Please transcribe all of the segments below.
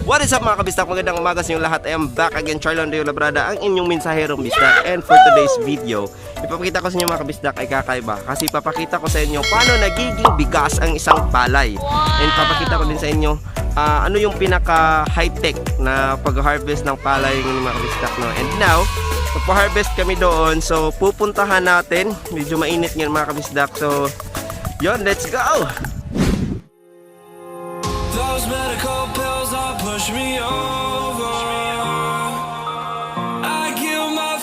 What is up mga kabisdak? Magandang umaga sa inyong lahat. I am back again, Charlon de Labrada, ang inyong mensaherong bisdak. And for today's video, ipapakita ko sa inyo mga kabisdak ay kakaiba. Kasi ipapakita ko sa inyo paano nagiging bigas ang isang palay. And ipapakita ko din sa inyo ano yung pinaka high-tech na pag-harvest ng palay ng mga kabisdak. No? And now, magpa-harvest kami doon. So pupuntahan natin. Medyo mainit ngayon mga kabisdak. So yun, let's go! Those medical pills all push me over. I give my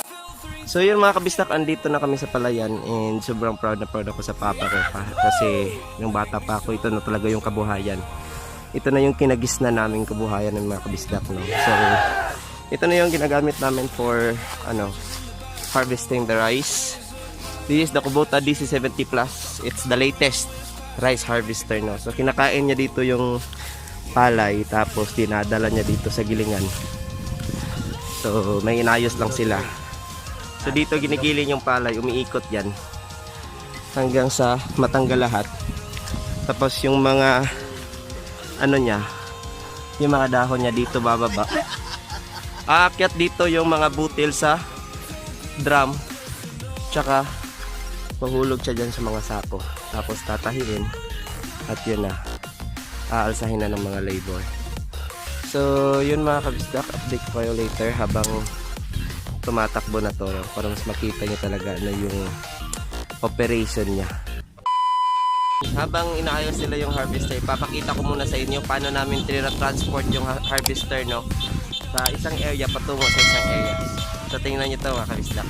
So yun mga kabisdak, andito na kami sa palayan and sobrang proud na proud ako sa papa ko kasi nung bata pa ako, ito na talaga yung kabuhayan. Ito na yung kinagisna naming kabuhayan ng mga kabisdak, no? So ito na yung ginagamit namin for harvesting the rice. This is the KUBOTA DC70 Plus. It's the latest rice harvester, no? So kinakain niya dito yung palay tapos dinadala niya dito sa gilingan. So may inayos lang sila. So dito ginigiling yung palay, umiikot yan hanggang sa matanggal lahat. Tapos yung mga niya, yung mga dahon niya dito bababa. Aakyat dito yung mga butil sa drum, tsaka mahulog siya dyan sa mga sako. Tapos tatahiin at yun na, aalsahin na ng mga labor. So yun mga kabisdak, update ko kayo later habang tumatakbo na to para mas makita nyo talaga na yung operation niya. Habang inaayos sila yung harvester, papakita ko muna sa inyo paano namin transport yung harvester, no, sa isang area patungo sa isang area. So tingnan nyo to mga kabisdak.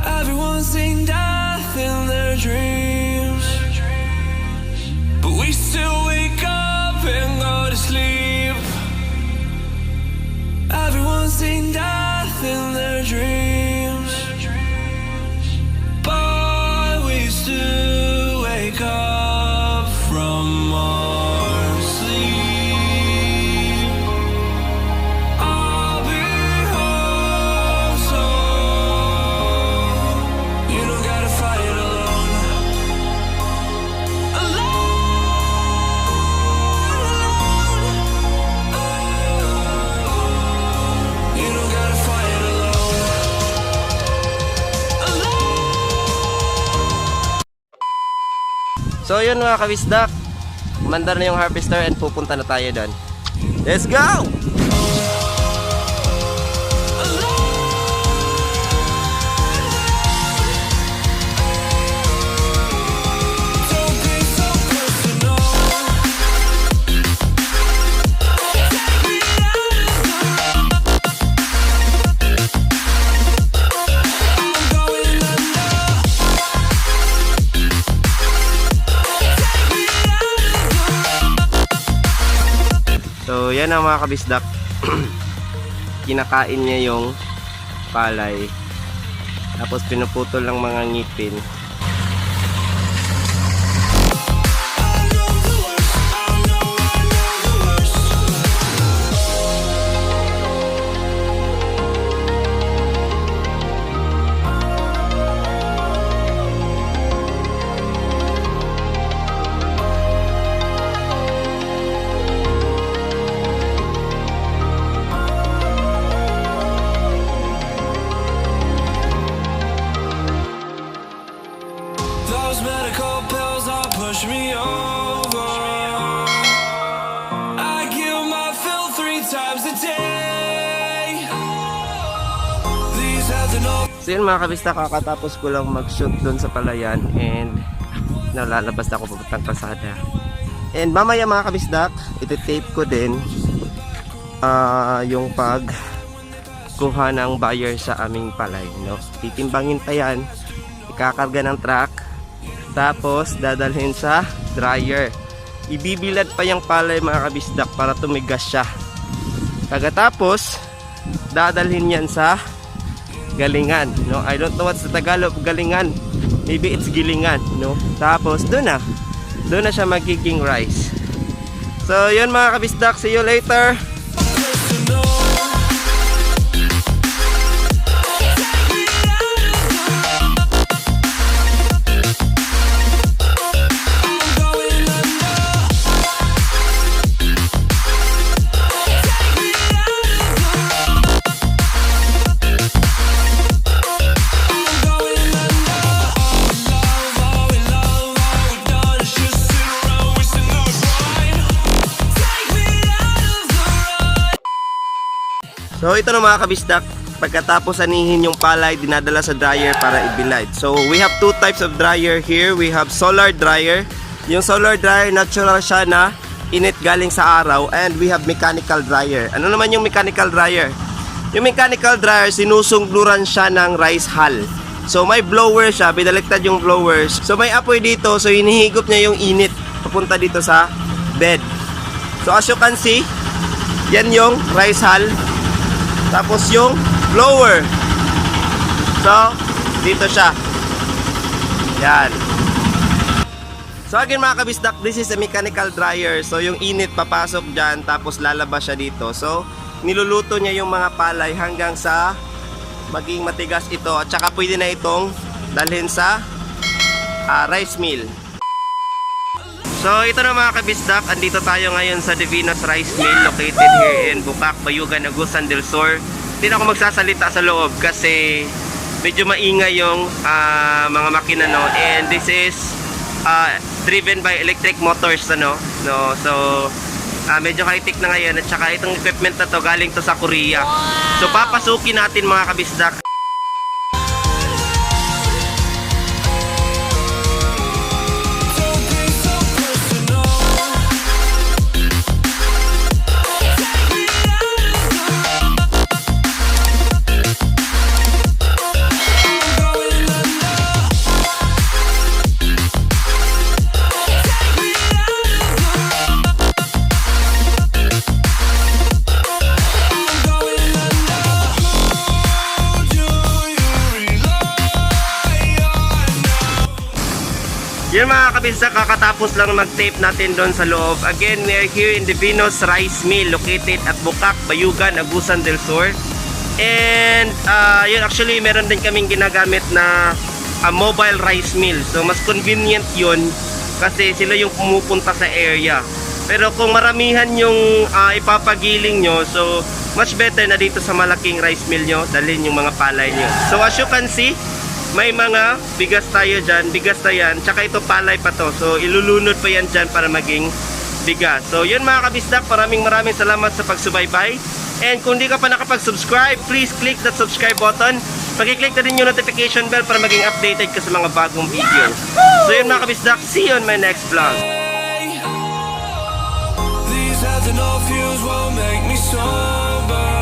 Everyone's seen death in their dreams, but we still wake up and go to sleep. Everyone's seen death in their dreams, but we still wake up from our sleep. I'll be home soon. You don't gotta fight alone. You don't gotta fight alone. So yun mga kabisdak, mandar na yung harvester and pupunta na tayo doon. Let's go! Don't be so personal. I'm going under. So yan ang mga kabisdak. Kinakain niya yung palay. Tapos pinuputol ng mga ngipin. Those medical pills all push me over. I give my fill 3 times a day. These have no. So yun mga kabisdak, kakatapos ko lang mag-shoot doon sa palayan and nalalabas na ako papuntang kalsada. And mamaya mga kabisdak, iti-tape ko din yung pagkuha ng buyer sa aming palay, no? Titimbangin pa yan, ikakarga ng truck, tapos dadalhin sa dryer. Ibibilad pa yung palay mga kabisdak para tumigas siya. Pagkatapos dadalhin yan sa galingan, no? I don't know what's the Tagalog galingan. Maybe it's gilingan, no? Tapos doon na doon na siya magiging rice. So yun mga kabisdak, see you later. So ito na mga kabisdak, pagkatapos anihin yung palay, dinadala sa dryer para ibilad. So we have two types of dryer here. We have solar dryer. Yung solar dryer, natural siya na init galing sa araw. And we have mechanical dryer. Ano naman yung mechanical dryer? Yung mechanical dryer, sinusungluran siya ng rice hull. So may blower siya, binaliktad yung blowers. So may apoy dito, so hinihigop niya yung init papunta dito sa bed. So as you can see, yan yung rice hull. Tapos yung blower. So, dito siya. Yan. So again mga kabisdak, this is a mechanical dryer. So yung init papasok dyan, tapos lalabas siya dito. So, niluluto niya yung mga palay hanggang sa maging matigas ito. At saka pwede na itong dalhin sa rice mill. So ito na mga kabisdak, andito tayo ngayon sa Divinos Rice Mill located here in Bukac, Bayugan, Agusan del Sur. Hindi na ako magsasalita sa loob kasi medyo maingay yung mga makina, no? And this is driven by electric motors, ano? No? So medyo high-tech na ngayon at saka itong equipment na to galing to sa Korea. So papasukin natin mga kabisdak. Yun mga kabisdak, kakatapos lang mag-tape natin doon sa loob. Again, we are here in Divinos Rice Mill located at Bukac, Bayugan, Agusan del Sur. And yun, actually meron din kaming ginagamit na mobile rice mill. So mas convenient yun kasi sila yung pumupunta sa area. Pero kung maramihan yung ipapagiling nyo, so much better na dito sa malaking rice mill nyo dalhin yung mga palay nyo. So as you can see, may mga bigas tayo dyan, bigas na yan, tsaka ito palay pa to. So ilulunod pa yan dyan para maging bigas. So yun mga kabisdak, maraming salamat sa pagsubaybay. And kung di ka pa nakapag-subscribe, please click that subscribe button. Pag-click na din yung notification bell para maging updated ka sa mga bagong videos. So yun mga kabisdak, see you on my next vlog. These ethanol fuels won't make me sober.